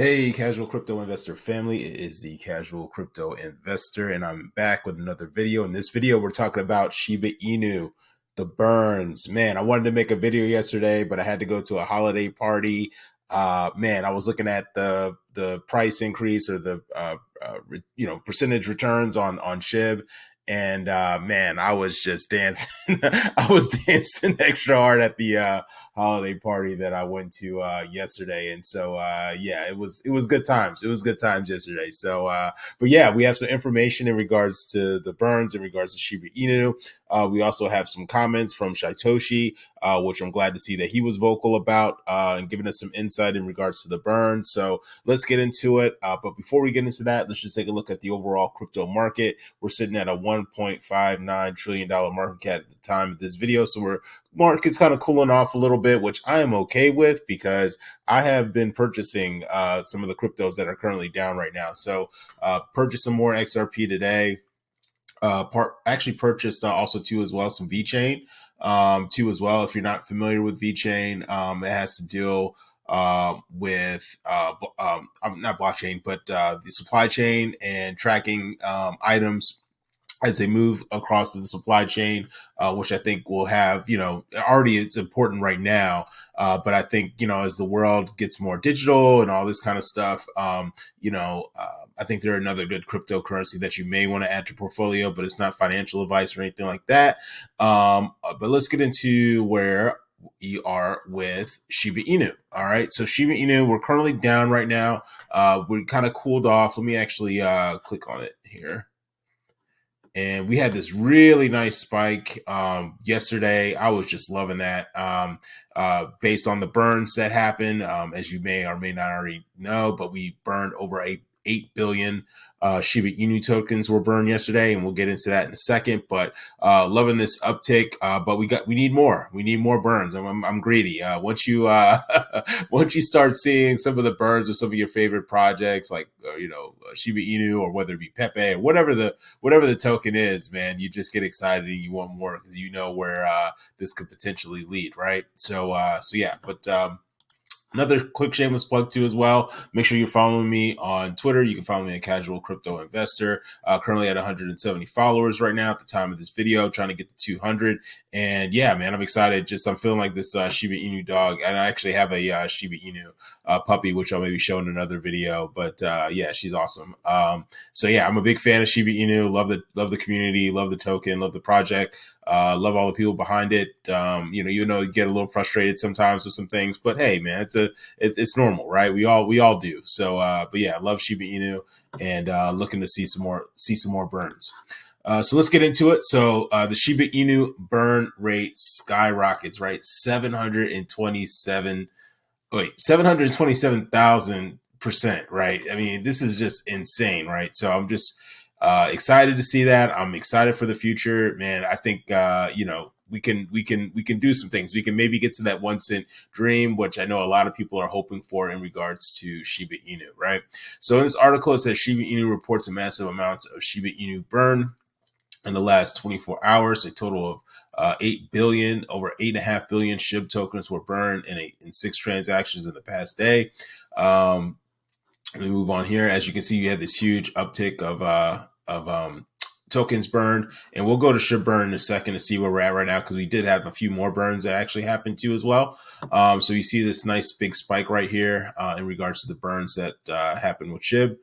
Hey, casual crypto investor family. It is the casual crypto investor, and I'm back with another video. In this video, we're talking about Shiba Inu, the burns. Man, I wanted to make a video yesterday, but I had to go to a holiday party. Man, I was looking at the price increase or the percentage returns on SHIB. And man, I was just dancing. I was dancing extra hard at the holiday party that I went to yesterday, and so yeah, it was good times. It was good times yesterday. So, but yeah, we have some information in regards to the burns, in regards to Shiba Inu. We also have some comments from Shytoshi, which I'm glad to see that he was vocal about and giving us some insight in regards to the burn. So let's get into it. But before we get into that, let's just take a look at the overall crypto market. We're sitting at a $1.59 trillion market cap at the time of this video. So we're market's kind of cooling off a little bit, which I am okay with because I have been purchasing some of the cryptos that are currently down right now. So purchased some more XRP today. Actually purchased also too as well some VeChain too as well. If you're not familiar with VeChain, it has to deal with not blockchain, but the supply chain and tracking items as they move across the supply chain, which I think will have, already it's important right now. But I think, as the world gets more digital and all this kind of stuff, I think they're another good cryptocurrency that you may want to add to portfolio, but it's not financial advice or anything like that. But let's get into where we are with Shiba Inu. All right. So Shiba Inu, we're currently down right now. We kind of cooled off. Let me actually click on it here. And we had this really nice spike yesterday. I was just loving that based on the burns that happened. As you may or may not already know, but we burned over 8 billion Shiba Inu tokens were burned yesterday, and we'll get into that in a second. But loving this uptick, but we need more. We need more burns. I'm greedy. Once you once you start seeing some of the burns of some of your favorite projects, like Shiba Inu, or whether it be Pepe or whatever the token is, man, you just get excited and you want more because you know where this could potentially lead, right? So yeah, but. Another quick shameless plug too as well. Make sure you're following me on Twitter. You can follow me at Casual Crypto Investor. Currently at 170 followers right now at the time of this video, trying to get to 200. And yeah, man, I'm excited. I'm feeling like this Shiba Inu dog. And I actually have a Shiba Inu puppy, which I'll maybe show in another video. But yeah, she's awesome. So yeah, I'm a big fan of Shiba Inu. Love the community. Love the token. Love the project. Love all the people behind it. You get a little frustrated sometimes with some things, but hey, man, it's normal, right? We all do. So, but yeah, I love Shiba Inu and looking to see some more burns. So let's get into it. So the Shiba Inu burn rate skyrockets, right? 727,000%, right? I mean, this is just insane, right? So I'm just excited to see that. I'm excited for the future, man. I think we can do some things. We can maybe get to that 1 cent dream, which I know a lot of people are hoping for in regards to Shiba Inu, right? So in this article, it says Shiba Inu reports a massive amounts of Shiba Inu burn in the last 24 hours. A total of 8 billion, over 8.5 billion SHIB tokens were burned in 6 transactions in the past day. Let me move on here. As you can see, you had this huge uptick of tokens burned, and we'll go to SHIB burn in a second to see where we're at right now, because we did have a few more burns that actually happened too as well. So you see this nice big spike right here in regards to the burns that happened with SHIB.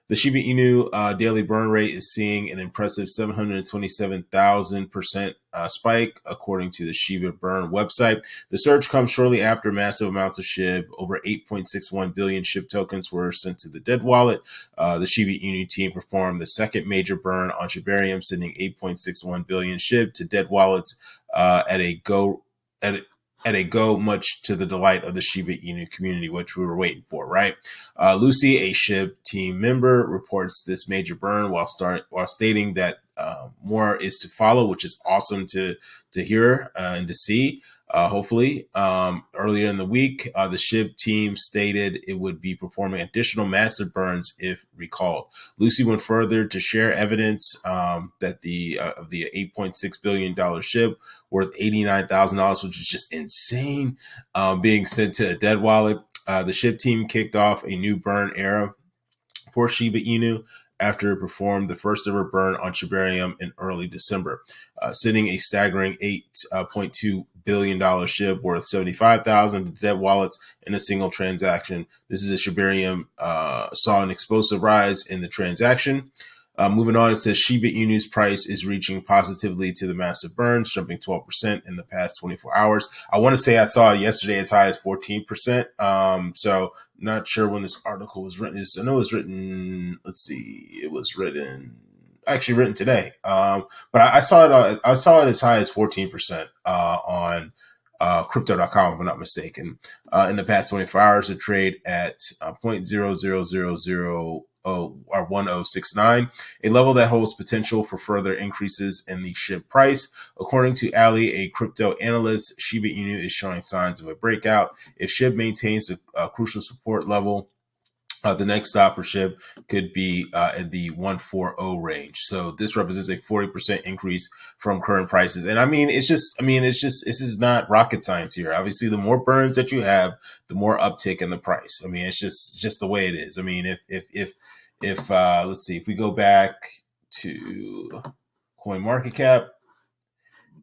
The Shiba Inu daily burn rate is seeing an impressive 727,000% spike, according to the Shiba Burn website. The surge comes shortly after massive amounts of SHIB. Over 8.61 billion SHIB tokens were sent to the dead wallet. The Shiba Inu team performed the second major burn on Shibarium, sending 8.61 billion SHIB to dead wallets at a go, much to the delight of the Shiba Inu community, which we were waiting for, right? Lucy, a SHIB team member, reports this major burn while stating that more is to follow, which is awesome to hear and to see. Hopefully, earlier in the week, the SHIB team stated it would be performing additional massive burns if recalled. Lucy went further to share evidence that the $8.6 billion SHIB worth $89,000, which is just insane, being sent to a dead wallet. The SHIB team kicked off a new burn era for Shiba Inu after it performed the first ever burn on Shibarium in early December, sending a staggering $8.2 billion SHIB worth 75,000 dead wallets in a single transaction. This is a Shibarium saw an explosive rise in the transaction. Moving on, it says Shiba Inu's price is reaching positively to the massive burns, jumping 12% in the past 24 hours. I want to say I saw it yesterday as high as 14%. So not sure when this article was written. I know it was written. Let's see, it was actually written today. But I saw it. I saw it as high as 14% on crypto.com, if I'm not mistaken. In the past 24 hours, the trade at 0.00000 or 1069, a level that holds potential for further increases in the SHIB price. According to Ali, a crypto analyst, Shiba Inu is showing signs of a breakout. If SHIB maintains a crucial support level, the next stop for SHIB could be in the 140 range. So this represents a 40% increase from current prices. And this is not rocket science here. Obviously, the more burns that you have, the more uptick in the price. I mean, it's just the way it is. I mean, if let's see, if we go back to CoinMarketCap,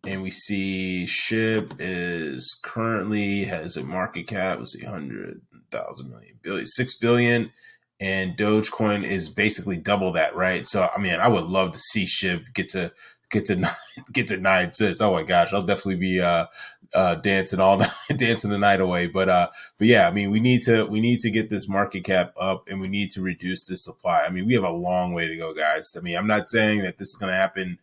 and we see SHIB is currently has a market cap, let's see, 100,000 million billion, 6 billion, and Dogecoin is basically double that, right? So, I mean, I would love to see SHIB get to 9 cents. Oh my gosh, I'll definitely be dancing all night, dancing the night away. But yeah, I mean, we need to get this market cap up, and we need to reduce this supply. I mean, we have a long way to go, guys. I mean, I'm not saying that this is going to happen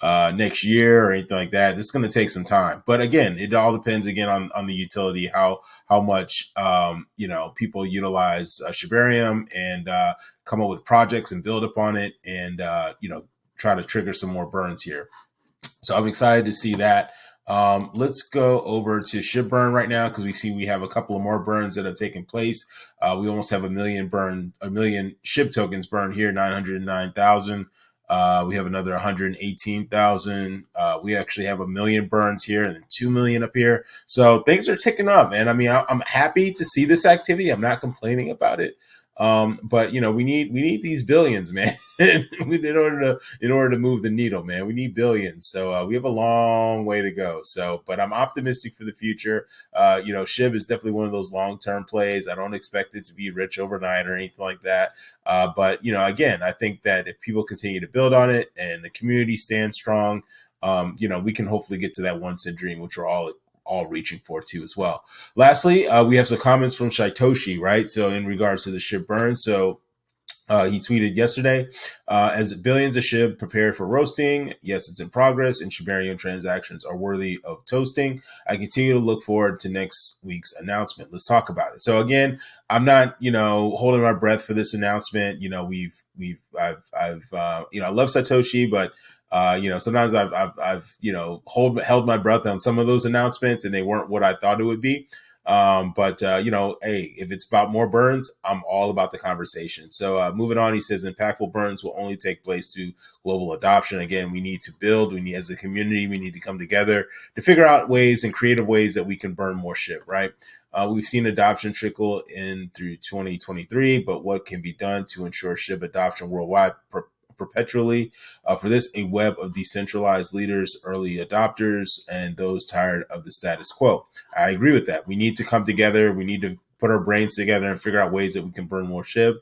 next year or anything like that. This is going to take some time, but again, it all depends again on the utility, how much people utilize Shibarium and come up with projects and build upon it, and try to trigger some more burns here. So I'm excited to see that. Let's go over to SHIB burn right now, because we have a couple of more burns that have taken place. We almost have a million SHIB tokens burned here, 909,000. We have another 118,000. We actually have 1 million burns here and then 2 million up here. So things are ticking up, man. I mean, I'm happy to see this activity. I'm not complaining about it. But we need these billions, man, in order to move the needle, man. We need billions. So we have a long way to go. So, but I'm optimistic for the future. SHIB is definitely one of those long-term plays. I don't expect it to be rich overnight or anything like that. But again, I think that if people continue to build on it and the community stands strong, we can hopefully get to that 1 cent dream, which we're all reaching for too as well. Lastly, we have some comments from Shytoshi, right? So in regards to the SHIB burn, so he tweeted yesterday, as billions of SHIB prepared for roasting. Yes, it's in progress, and Shibarium transactions are worthy of toasting. I continue to look forward to next week's announcement. Let's talk about it. So again, I'm not, holding my breath for this announcement. I love Shytoshi, but sometimes I've held my breath on some of those announcements, and they weren't what I thought it would be. But hey, if it's about more burns, I'm all about the conversation. So moving on, he says impactful burns will only take place through global adoption. Again, we need to build. We need, as a community, we need to come together to figure out ways and creative ways that we can burn more SHIB, right? We've seen adoption trickle in through 2023, but what can be done to ensure SHIB adoption worldwide perpetually? For this, a web of decentralized leaders, early adopters, and those tired of the status quo. I agree with that. We need to come together. We need to put our brains together and figure out ways that we can burn more SHIB.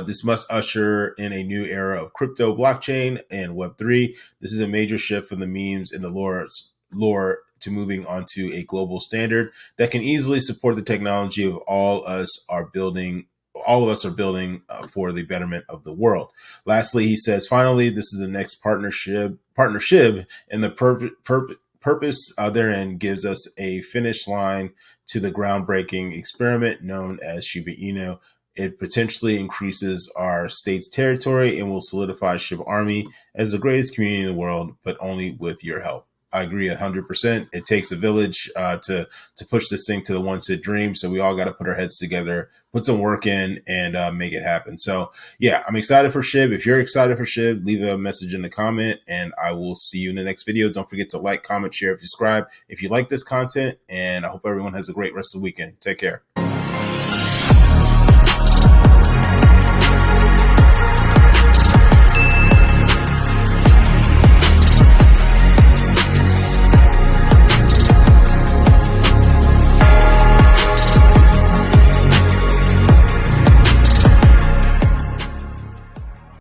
This must usher in a new era of crypto, blockchain, and Web3. This is a major shift from the memes and the lore to moving onto a global standard that can easily support the technology of all of us are building for the betterment of the world. Lastly, he says, finally, this is the next partnership, and the purpose therein gives us a finish line to the groundbreaking experiment known as Shiba Inu. It potentially increases our state's territory and will solidify SHIB Army as the greatest community in the world, but only with your help. I agree 100%. It takes a village to push this thing to the 1 cent dream. So we all got to put our heads together, put some work in, and make it happen. So yeah, I'm excited for SHIB. If you're excited for SHIB, leave a message in the comment, and I will see you in the next video. Don't forget to like, comment, share, subscribe if you like this content. And I hope everyone has a great rest of the weekend. Take care.